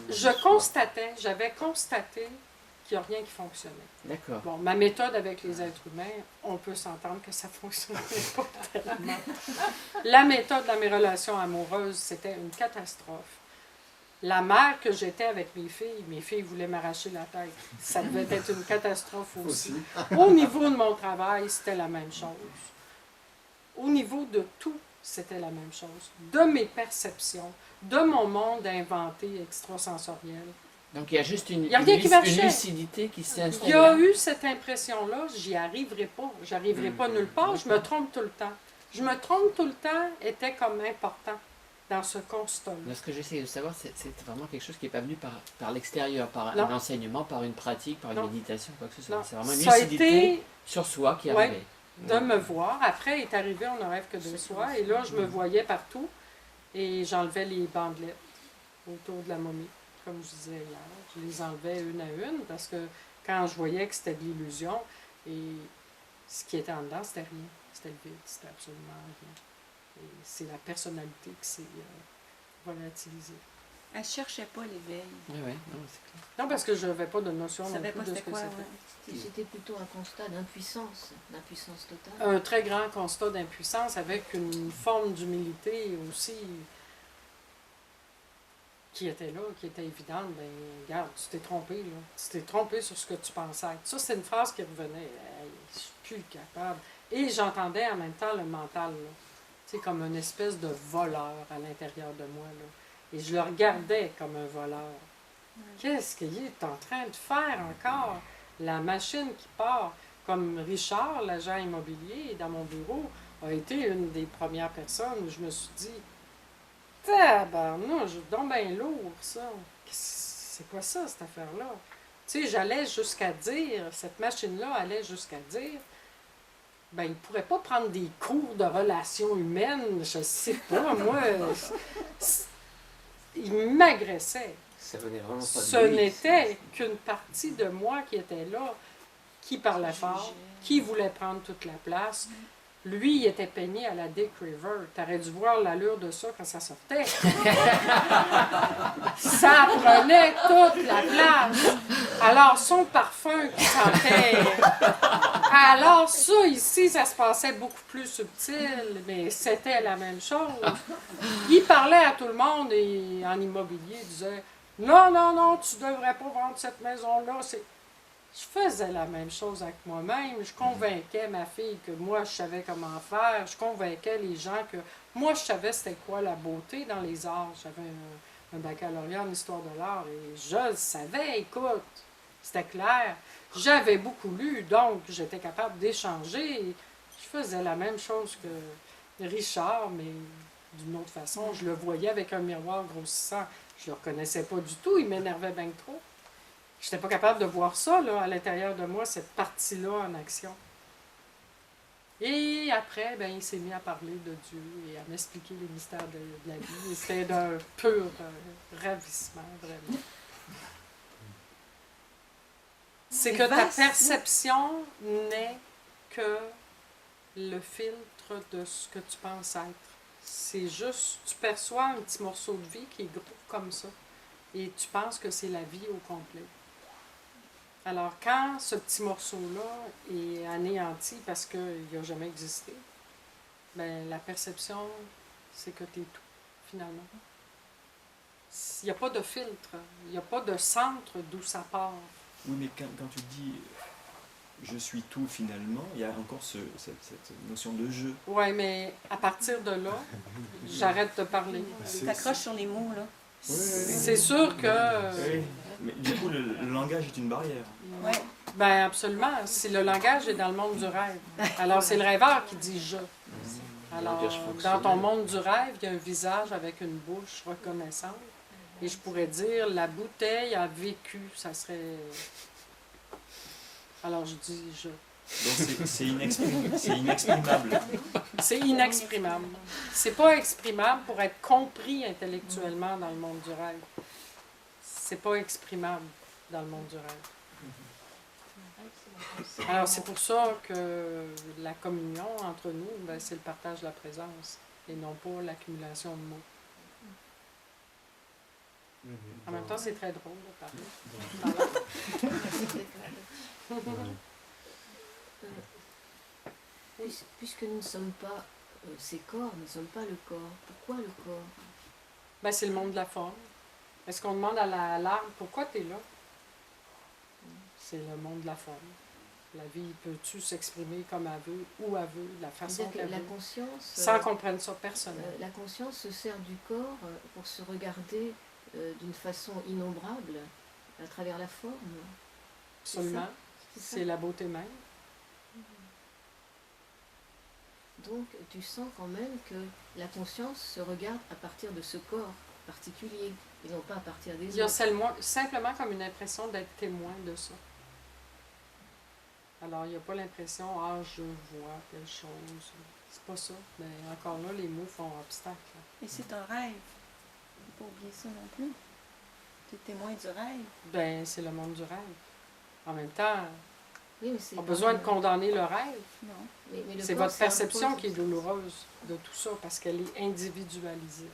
J'avais constaté qu'il n'y a rien qui fonctionnait. D'accord. Bon, ma méthode avec les êtres humains, on peut s'entendre que ça ne fonctionnait pas tellement. La méthode de mes relations amoureuses, c'était une catastrophe. La mère que j'étais avec mes filles voulaient m'arracher la tête. Ça devait être une catastrophe aussi. Au niveau de mon travail, c'était la même chose. Au niveau de tout, c'était la même chose. De mes perceptions, de mon monde inventé extrasensoriel. Donc il y a juste une lucidité qui s'est installée. Il y a eu cette impression-là, j'y arriverai pas. J'arriverai pas nulle part, je me trompe tout le temps. Je me trompe tout le temps était comme important dans ce constat-là. Ce que j'essaie de savoir, c'est vraiment quelque chose qui n'est pas venu par l'extérieur, par un enseignement, par une pratique, par une méditation, quoi que ce soit. C'est vraiment une lucidité sur soi qui est arrivée. De me voir. Après, est arrivé, on ne rêve que de soi. Et là, je me voyais partout et j'enlevais les bandelettes autour de la momie, comme je disais hier. Je les enlevais une à une parce que quand je voyais que c'était de l'illusion, et ce qui était en dedans, c'était rien. C'était le vide, c'était absolument rien. Et c'est la personnalité qui s'est volatilisée. Elle ne cherchait pas l'éveil. Oui, non, c'est clair. Non, parce que je n'avais pas de notion non plus de ce que c'était. Ouais. C'était plutôt un constat d'impuissance totale. Un très grand constat d'impuissance avec une forme d'humilité aussi qui était là, qui était évidente. Ben, regarde, tu t'es trompé, là. Tu t'es trompé sur ce que tu pensais être. Ça, c'est une phrase qui revenait. Hey, je suis plus capable. Et j'entendais en même temps le mental, là. Tu sais, comme une espèce de voleur à l'intérieur de moi, là. Et je le regardais comme un voleur. Qu'est-ce qu'il est en train de faire encore? La machine qui part, comme Richard, l'agent immobilier, dans mon bureau, a été une des premières personnes où je me suis dit, tabarnouche, donc bien lourd, ça. C'est quoi ça, cette affaire-là? Tu sais, j'allais jusqu'à dire, cette machine-là allait jusqu'à dire, ben, il ne pourrait pas prendre des cours de relations humaines, je sais pas, moi. Il m'agressait. Ça venait vraiment pas de Ce lui. n'était qu'une partie de moi qui était là, qui parlait fort, qui voulait prendre toute la place. Lui, il était peigné à la Dick River. T'aurais dû voir l'allure de ça quand ça sortait. Ça prenait toute la place. Alors, son parfum qui sentait... Alors, ça, ici, ça se passait beaucoup plus subtil, mais c'était la même chose. Il parlait à tout le monde et en immobilier, il disait « Non, non, non, tu ne devrais pas vendre cette maison-là. » Je faisais la même chose avec moi-même. Je convainquais ma fille que moi, je savais comment faire. Je convainquais les gens que moi, je savais c'était quoi la beauté dans les arts. J'avais un baccalauréat en histoire de l'art et je le savais, écoute. C'était clair. J'avais beaucoup lu, donc j'étais capable d'échanger. Je faisais la même chose que Richard, mais d'une autre façon. Je le voyais avec un miroir grossissant. Je le reconnaissais pas du tout. Il m'énervait bien trop. Je n'étais pas capable de voir ça là, à l'intérieur de moi, cette partie-là en action. Et après, ben, il s'est mis à parler de Dieu et à m'expliquer les mystères de la vie. Et c'était d'un pur ravissement, vraiment. C'est que ta perception n'est que le filtre de ce que tu penses être. C'est juste, tu perçois un petit morceau de vie qui est gros comme ça. Et tu penses que c'est la vie au complet. Alors, quand ce petit morceau-là est anéanti parce qu'il n'a jamais existé, ben, la perception, c'est que tu es tout, finalement. Il n'y a pas de filtre, il n'y a pas de centre d'où ça part. Oui, mais quand tu dis je suis tout finalement, il y a encore cette notion de jeu. Oui, mais à partir de là, j'arrête de parler. Tu t'accroches sur les mots, là. C'est sûr que... Oui. Mais du coup, le langage est une barrière. Oui. Ben absolument. Si le langage est dans le monde du rêve. Alors, c'est le rêveur qui dit « je ». Alors, dans ton monde du rêve, il y a un visage avec une bouche reconnaissante. Et je pourrais dire, la bouteille a vécu, ça serait... Alors, je dis « je ». Donc, c'est inexprimable. C'est inexprimable. C'est pas exprimable pour être compris intellectuellement dans le monde du rêve. C'est pas exprimable dans le monde du rêve. Alors, c'est pour ça que la communion entre nous, ben, c'est le partage de la présence et non pas l'accumulation de mots. En même temps, c'est très drôle de parler. Puisque nous ne sommes pas ces corps, nous ne sommes pas le corps. Pourquoi le corps? Ben, c'est le monde de la forme. Est-ce qu'on demande à l'arbre, pourquoi tu es là? C'est le monde de la forme. La vie, peut-tu s'exprimer comme elle veut, où elle veut, de la façon qu'elle La veut, conscience, sans qu'on prenne ça personnel. la conscience se sert du corps pour se regarder d'une façon innombrable à travers la forme. Absolument. C'est C'est la beauté même. Donc tu sens quand même que la conscience se regarde à partir de ce corps particulier et non pas à partir des Il y a autres. simplement comme une impression d'être témoin de ça. Alors, il n'y a pas l'impression, ah, je vois telle chose. C'est pas ça. Mais encore là, les mots font obstacle. Et c'est un rêve. Il ne faut pas oublier ça non plus. Tu es témoin du rêve. Ben, c'est le monde du rêve. En même temps, Oui, mais c'est on a besoin de condamner le rêve. Non. mais le C'est corps, votre ça perception impose qui est une- douloureuse de tout ça parce qu'elle est individualisée.